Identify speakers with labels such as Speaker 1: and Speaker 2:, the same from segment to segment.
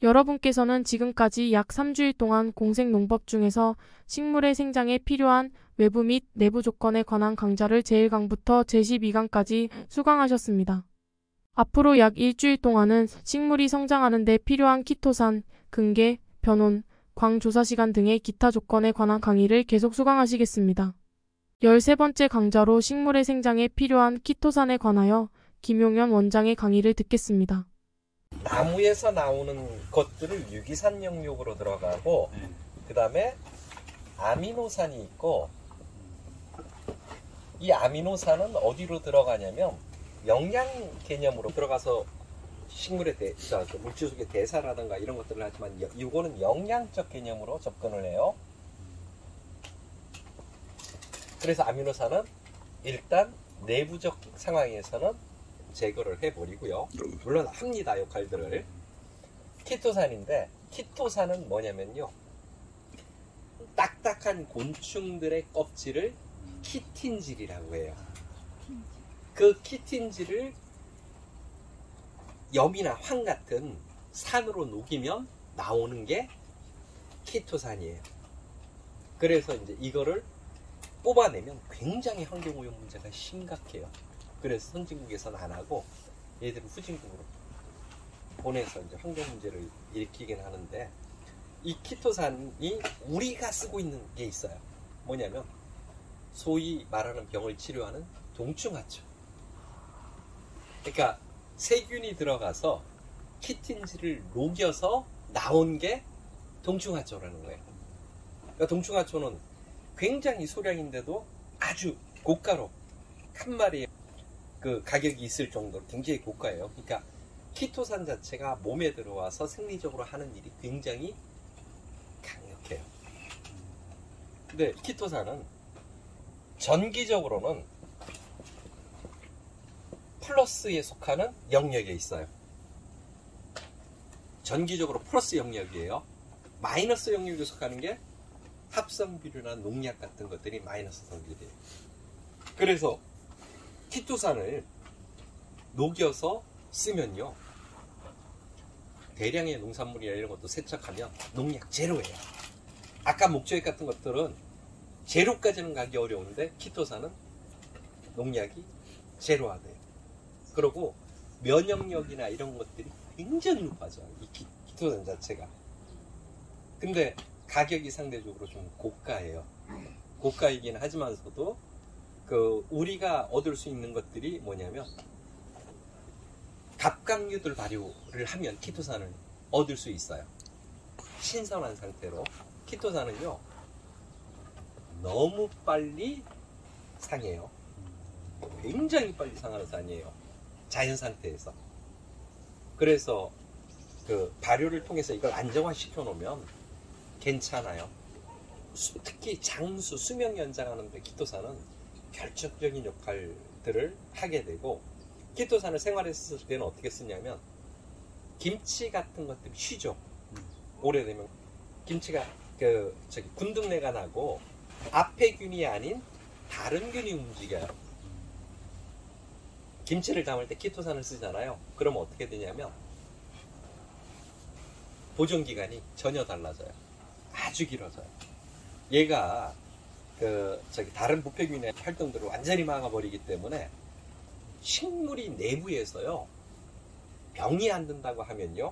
Speaker 1: 여러분께서는 지금까지 약 3주일 동안 공생농법 중에서 식물의 생장에 필요한 외부 및 내부 조건에 관한 강좌를 제1강부터 제12강까지 수강하셨습니다. 앞으로 약 일주일 동안은 식물이 성장하는 데 필요한 키토산, 근계, 변온, 광조사 시간 등의 기타 조건에 관한 강의를 계속 수강하시겠습니다. 13번째 강좌로 식물의 생장에 필요한 키토산에 관하여 김용현 원장의 강의를 듣겠습니다.
Speaker 2: 나무에서 나오는 것들을 유기산 영역으로 들어가고 그 다음에 아미노산이 있고, 이 아미노산은 어디로 들어가냐면 영양 개념으로 들어가서 식물의 물질 속의 대사라든가 이런 것들을 하지만 이거는 영양적 개념으로 접근을 해요. 그래서 아미노산은 일단 내부적 상황에서는 제거를 해버리고요. 물론 합니다, 역할들을. 키토산인데, 키토산은 뭐냐면요, 딱딱한 곤충들의 껍질을 키틴질이라고 해요. 그 키틴질을 염이나 황 같은 산으로 녹이면 나오는 게 키토산이에요. 그래서 이제 이거를 뽑아내면 굉장히 환경오염 문제가 심각해요. 그래서 선진국에서는 안 하고 얘들은 후진국으로 보내서 이제 환경 문제를 일으키긴 하는데, 이 키토산이 우리가 쓰고 있는 게 있어요. 뭐냐면 소위 말하는 병을 치료하는 동충하초. 그러니까 세균이 들어가서 키틴질을 녹여서 나온 게 동충하초라는 거예요. 그러니까 동충하초는 굉장히 소량인데도 아주 고가로 한 마리에 그 가격이 있을 정도로 굉장히 고가예요. 그러니까 키토산 자체가 몸에 들어와서 생리적으로 하는 일이 굉장히 강력해요. 근데 키토산은 전기적으로는 플러스에 속하는 영역에 있어요. 전기적으로 플러스 영역이에요. 마이너스 영역에 속하는 게 합성비료나 농약 같은 것들이 마이너스 성질이에요. 그래서 키토산을 녹여서 쓰면요, 대량의 농산물이나 이런 것도 세척하면 농약 제로예요. 아까 목조액 같은 것들은 제로까지는 가기 어려운데 키토산은 농약이 제로화돼요. 그리고 면역력이나 이런 것들이 굉장히 높아져요, 이 키토산 자체가. 근데 가격이 상대적으로 좀 고가예요. 고가이긴 하지만서도 우리가 얻을 수 있는 것들이 뭐냐면, 갑각류들 발효를 하면 키토산을 얻을 수 있어요. 신선한 상태로. 키토산은요, 너무 빨리 상해요. 굉장히 빨리 상하는 산이에요, 자연 상태에서. 그래서 발효를 통해서 이걸 안정화시켜 놓으면 괜찮아요. 특히 장수, 수명 연장하는 데 키토산은 결정적인 역할들을 하게 되고, 키토산을 생활했을 때는 어떻게 쓰냐면, 김치 같은 것들이 쉬죠. 오래되면 김치가 군등내가 나고 앞에 균이 아닌 다른 균이 움직여요. 김치를 담을 때 키토산을 쓰잖아요. 그러면 어떻게 되냐면 보존기간이 전혀 달라져요. 아주 길어져요. 얘가 다른 부패균의 활동들을 완전히 막아버리기 때문에 식물이 내부에서요, 병이 안 든다고 하면요,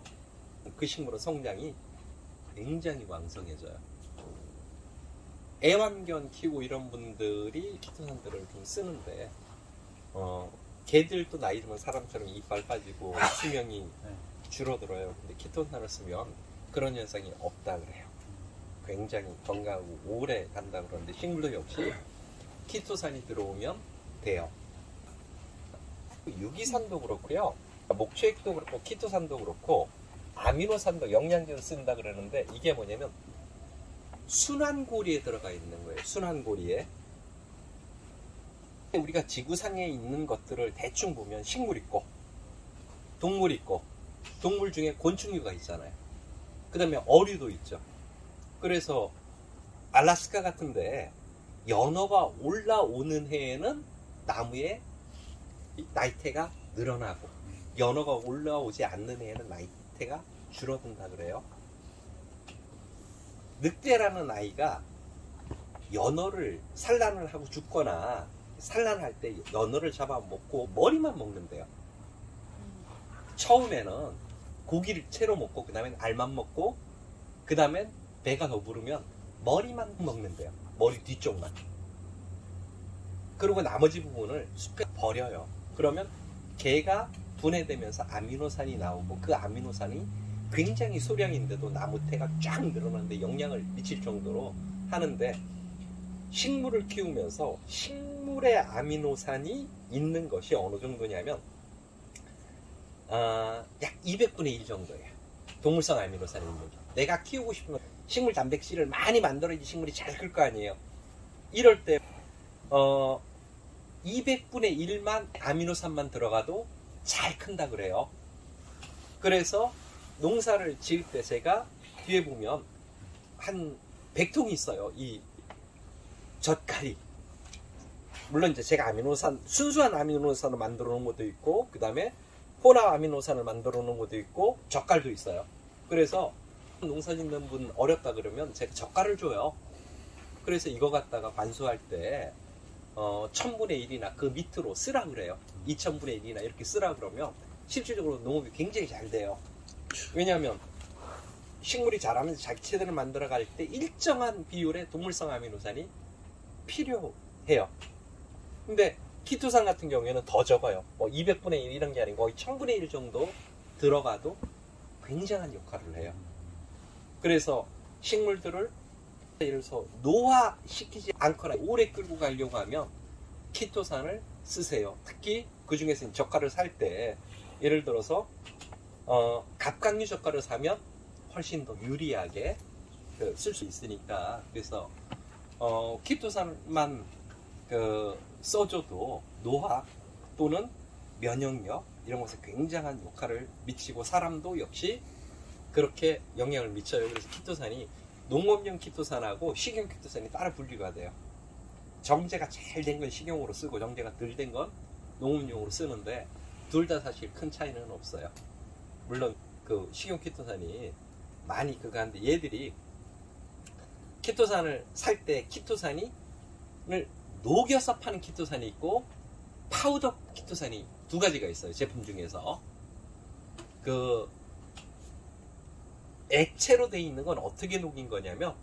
Speaker 2: 그 식물의 성장이 굉장히 왕성해져요. 애완견 키우고 이런 분들이 키토산들을 좀 쓰는데, 개들도 나이 들면 사람처럼 이빨 빠지고 수명이 줄어들어요. 근데 키토산을 쓰면 그런 현상이 없다 그래요. 굉장히 건강하고 오래 간다 그러는데, 식물도 역시 키토산이 들어오면 돼요. 유기산도 그렇고요, 목초액도 그렇고 키토산도 그렇고 아미노산도 영양제로 쓴다 그러는데, 이게 뭐냐면 순환고리에 들어가 있는 거예요. 순환고리에. 우리가 지구상에 있는 것들을 대충 보면 식물 있고 동물 있고, 동물 중에 곤충류가 있잖아요. 그 다음에 어류도 있죠. 그래서 알래스카 같은데 연어가 올라오는 해에는 나무에 나이테가 늘어나고, 연어가 올라오지 않는 해에는 나이테가 줄어든다 그래요. 늑대라는 아이가 연어를 산란을 하고 죽거나 산란할 때 연어를 잡아먹고 머리만 먹는데요. 처음에는 고기를 채로 먹고 그 다음엔 알만 먹고 그 다음엔 배가 더 부르면 머리만 먹는데요. 머리 뒤쪽만. 그리고 나머지 부분을 숲에 버려요. 그러면 개가 분해되면서 아미노산이 나오고 그 아미노산이 굉장히 소량인데도 나무태가 쫙 늘어나는데 영향을 미칠 정도로 하는데, 식물을 키우면서 식물의 아미노산이 있는 것이 어느 정도냐면 약 200분의 1 정도예요. 동물성 아미노산이 있는 게. 내가 키우고 싶은 식물 단백질을 많이 만들어야지 식물이 잘 클 거 아니에요. 이럴 때 200분의 1만 아미노산만 들어가도 잘 큰다 그래요. 그래서 농사를 지을 때 제가 뒤에 보면 한 100통이 있어요. 이 젓갈이. 물론 이제 제가 아미노산, 순수한 아미노산을 만들어 놓은 것도 있고, 그 다음에 혼합 아미노산을 만들어 놓은 것도 있고, 젓갈도 있어요. 그래서 농사 짓는 분 어렵다 그러면 제가 젓갈을 줘요. 그래서 이거 갖다가 관수할 때 1000분의 1이나 그 밑으로 쓰라 그래요. 2000분의 1이나 이렇게 쓰라 그러면 실질적으로 농업이 굉장히 잘 돼요. 왜냐하면 식물이 자라면서 자기체들을 만들어갈 때 일정한 비율의 동물성 아미노산이 필요해요. 근데 키토산 같은 경우에는 더 적어요. 200분의 1 이런 게 아니고 거의 1000분의 1 정도 들어가도 굉장한 역할을 해요. 그래서 식물들을 예를 들어서 노화시키지 않거나 오래 끌고 가려고 하면 키토산을 쓰세요. 특히 그 중에서 젓갈을 살 때 예를 들어서 갑각류 젓갈을 사면 훨씬 더 유리하게 쓸 수 있으니까. 그래서 키토산만 써줘도 노화 또는 면역력 이런 것에 굉장한 역할을 미치고 사람도 역시 그렇게 영향을 미쳐요. 그래서 키토산이 농업용 키토산하고 식용 키토산이 따로 분류가 돼요. 정제가 잘 된 건 식용으로 쓰고 정제가 덜 된 건 농업용으로 쓰는데 둘 다 사실 큰 차이는 없어요. 물론 그 식용 키토산이 많이 그거한데 얘들이 키토산을 살 때 키토산을 녹여서 파는 키토산이 있고 파우더 키토산이 두 가지가 있어요. 제품 중에서. 그 액체로 되어 있는 건 어떻게 녹인 거냐면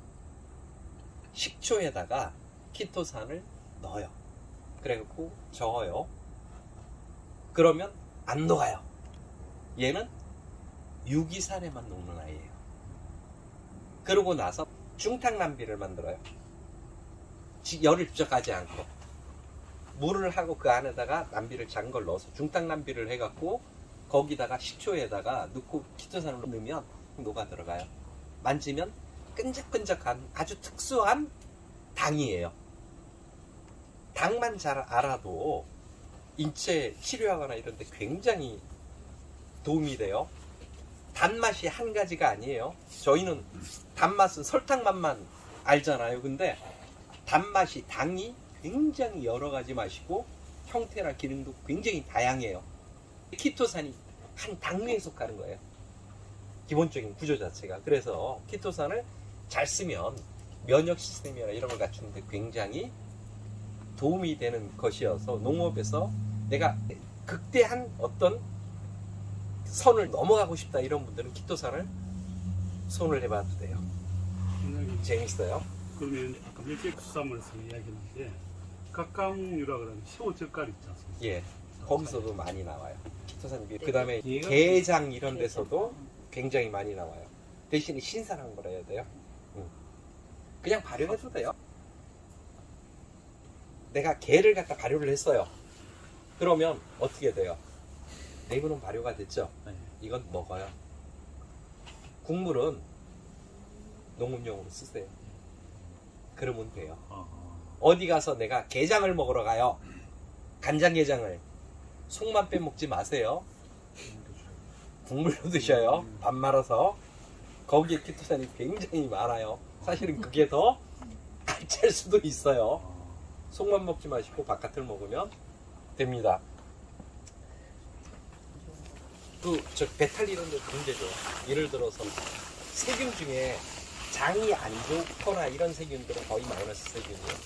Speaker 2: 식초에다가 키토산을 넣어요. 그래갖고 저어요. 그러면 안 녹아요. 얘는 유기산에만 녹는 아이예요. 그러고 나서 중탕난비를 만들어요. 열을 직접 가지 않고 물을 하고 그 안에다가 난비를 작은 걸 넣어서 중탕난비를 해갖고 거기다가 식초에다가 넣고 키토산을 넣으면 녹아 들어가요. 만지면 끈적끈적한 아주 특수한 당이에요. 당만 잘 알아도 인체 치료하거나 이런 데 굉장히 도움이 돼요. 단맛이 한 가지가 아니에요. 저희는 단맛은 설탕 맛만 알잖아요. 근데 단맛이 당이 굉장히 여러 가지 맛이고 형태나 기능도 굉장히 다양해요. 키토산이 한 당류에 속하는 거예요. 기본적인 구조 자체가. 그래서 키토산을 잘 쓰면 면역 시스템이나 이런 걸 갖추는데 굉장히 도움이 되는 것이어서 농업에서 내가 극대한 어떤 선을 넘어가고 싶다 이런 분들은 키토산을 손을 해봐도 돼요. 재밌어요.
Speaker 3: 그러면 아까 밀집수산물에서 이야기했는데 각각류라 그러면 시오젓갈 있지 않습니까?
Speaker 2: 예, 거기서도 많이 나와요. 키토산이. 그 다음에 게장 이런 데서도 굉장히 많이 나와요. 대신에 신선한 걸 해야 돼요. 그냥 발효해도 돼요. 내가 게를 갖다 발효를 했어요. 그러면 어떻게 돼요? 내부는 발효가 됐죠? 이건 먹어요. 국물은 농업용으로 쓰세요. 그러면 돼요. 어디 가서 내가 게장을 먹으러 가요. 간장게장을. 속만 빼먹지 마세요. 국물로 드셔요. 밥 말아서. 거기에 키토산이 굉장히 많아요. 사실은 그게 더 알찰 수도 있어요. 속만 먹지 마시고 바깥을 먹으면 됩니다. 저 배탈 이런 데 굉장히 좋아. 예를 들어서 세균 중에 장이 안 좋거나 이런 세균들은 거의 마이너스 세균이에요.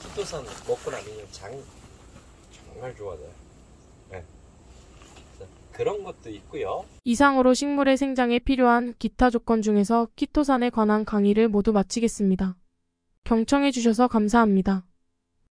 Speaker 2: 키토산 먹고 나면 장 정말 좋아져요. 네. 그래서 그런 것도 있고요.
Speaker 1: 이상으로 식물의 생장에 필요한 기타 조건 중에서 키토산에 관한 강의를 모두 마치겠습니다. 경청해 주셔서 감사합니다.